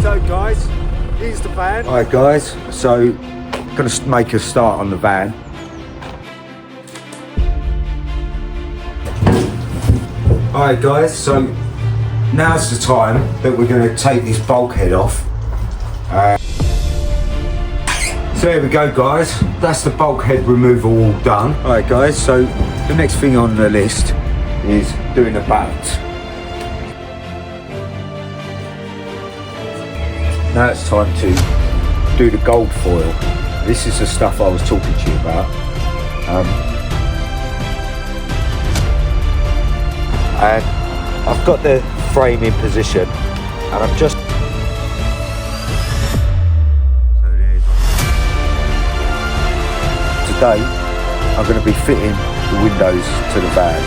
So guys, here's the van. Alright guys, so gonna make a start on the van. Alright guys, so now's the time that we're going to take this bulkhead off. So there we go guys, that's the bulkhead removal all done. Alright guys, so the next thing on the list is doing the balance. Now it's time to do the gold foil. This is the stuff I was talking to you about. And I've got the frame in position and I'm just today I'm going to be fitting the windows to the van.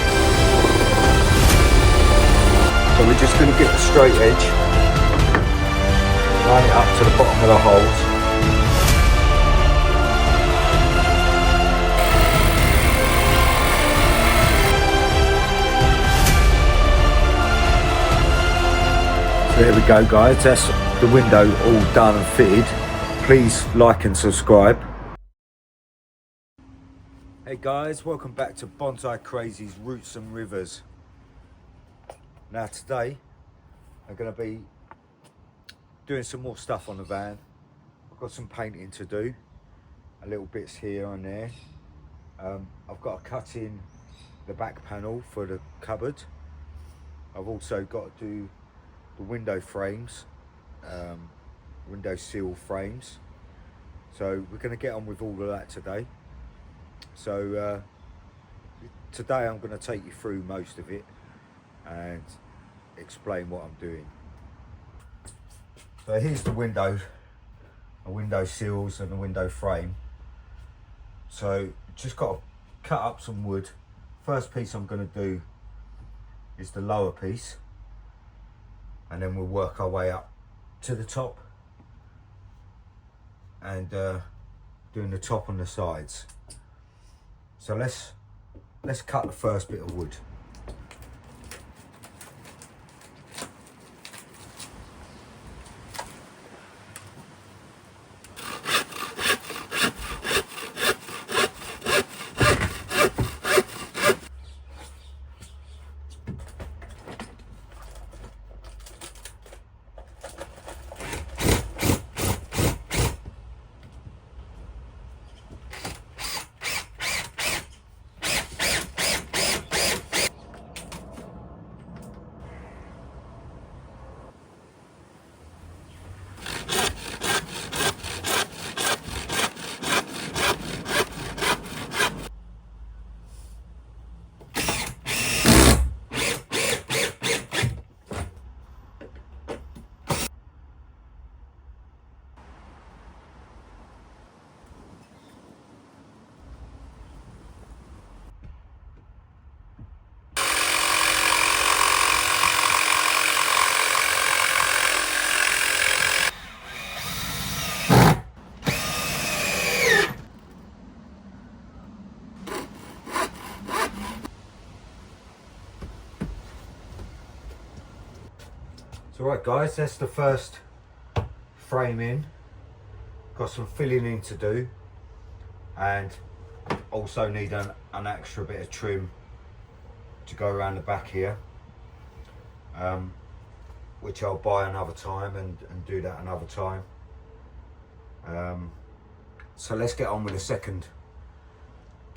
So we're just going to get the straight edge, line it up to the bottom of the holes. There we go guys, that's the window all done and fitted. Please like and subscribe. Hey guys, welcome back to Bonsai Crazy's Roots and Rivers. Now today I'm going to be doing some more stuff on the van. I've got some painting to do, a little bits here and there. I've got to cut in the back panel for the cupboard. I've also got to do the window frames, window sill frames. So we're going to get on with all of that today. So today I'm going to take you through most of it and explain what I'm doing. So here's the window sills and the window frame. So just got to cut up some wood. First piece I'm going to do is the lower piece, and then we'll work our way up to the top and doing the top and the sides. So let's cut the first bit of wood. So right guys, that's the first frame in. Got some filling in to do, and also need an extra bit of trim to go around the back here, which I'll buy another time and do that another time. So let's get on with the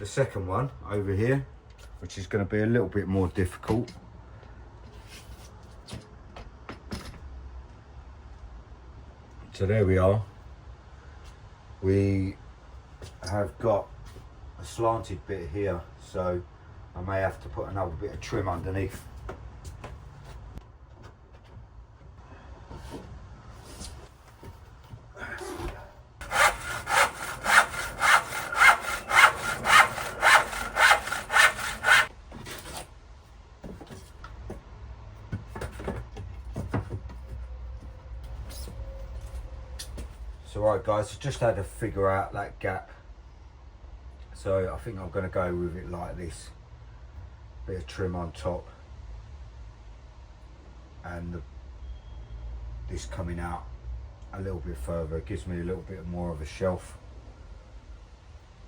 second one over here, which is going to be a little bit more difficult. So there we are. We have got a slanted bit here, so I may have to put another bit of trim underneath. So right guys, I just had to figure out that gap. So I think I'm going to go with it like this. Bit of trim on top. And this coming out a little bit further. It gives me a little bit more of a shelf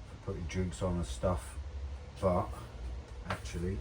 for putting drinks on and stuff, but actually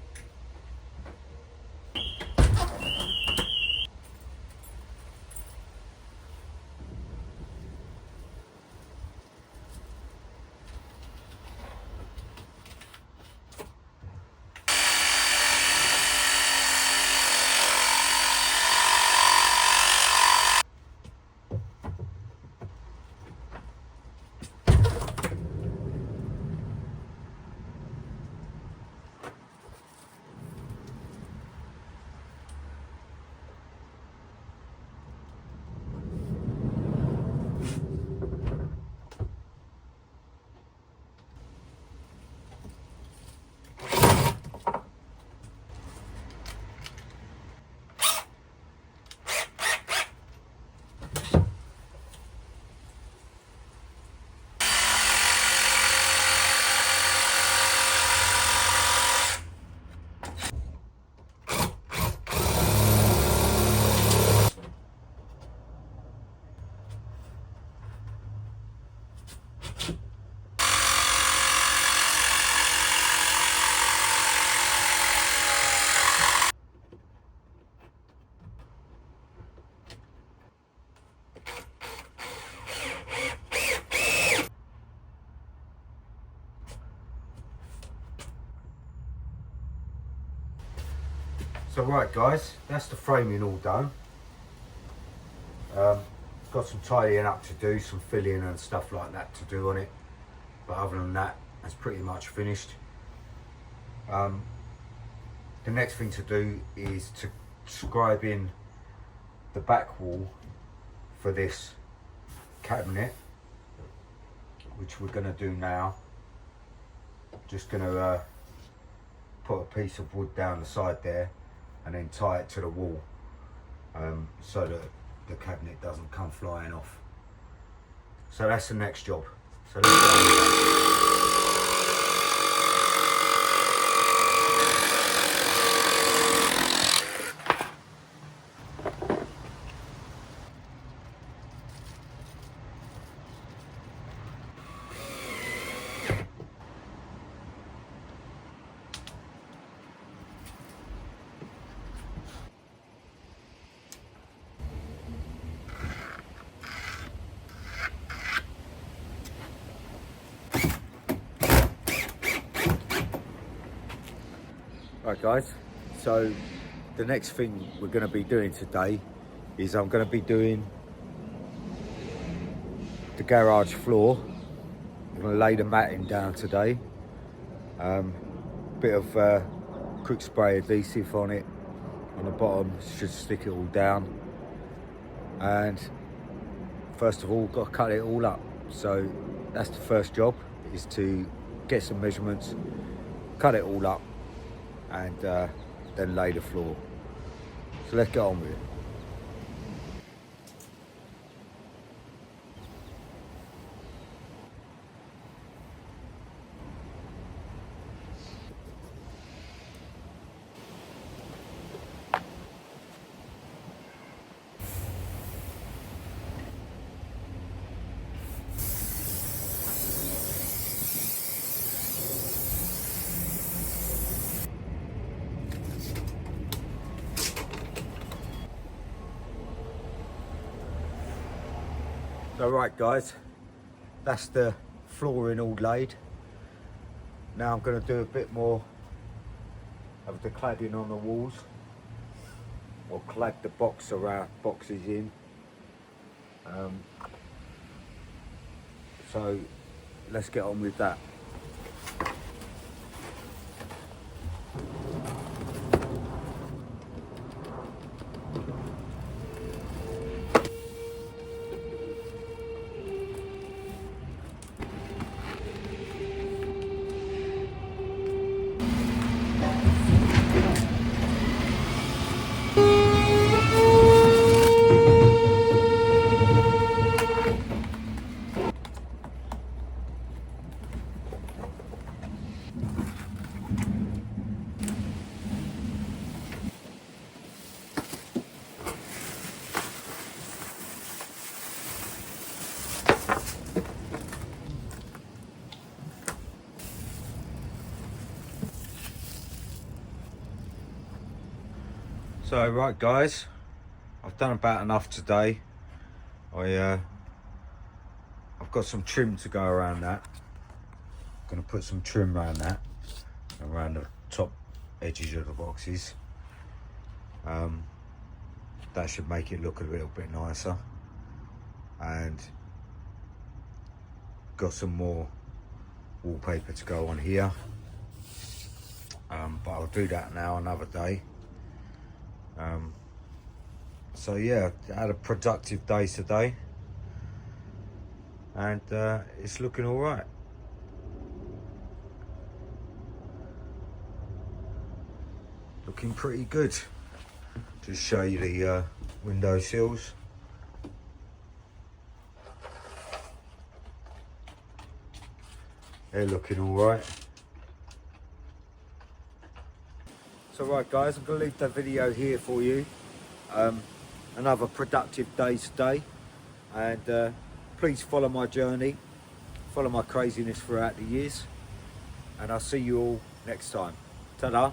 so right guys, that's the framing all done. Got some tidying up to do, some filling and stuff like that to do on it, but other than that, that's pretty much finished. The next thing to do is to scribe in the back wall for this cabinet, which we're going to do now. Just going to put a piece of wood down the side there and then tie it to the wall, so that the cabinet doesn't come flying off. So that's the next job. So let's go on with that. Right guys, so the next thing we're going to be doing today is I'm going to be doing the garage floor. I'm going to lay the matting down today. Bit of quick spray adhesive on it on the bottom, should stick it all down. And first of all, got to cut it all up. So that's the first job, is to get some measurements, cut it all up, and then lay the floor. So let's get on with it. So right guys, that's the flooring all laid. Now I'm going to do a bit more of the cladding on the walls, or clad the boxes in. So let's get on with that. So right guys, I've done about enough today. I've got some trim to go around that. I'm going to put some trim around that, around the top edges of the boxes. That should make it look a little bit nicer. And got some more wallpaper to go on here. But I'll do that now another day. So yeah, I had a productive day today, and it's looking all right. Looking pretty good. Just show you the window sills. They're looking all right. So right guys, I'm going to leave the video here for you. Another productive day today, and please follow my journey, follow my craziness throughout the years, and I'll see you all next time. Ta-da.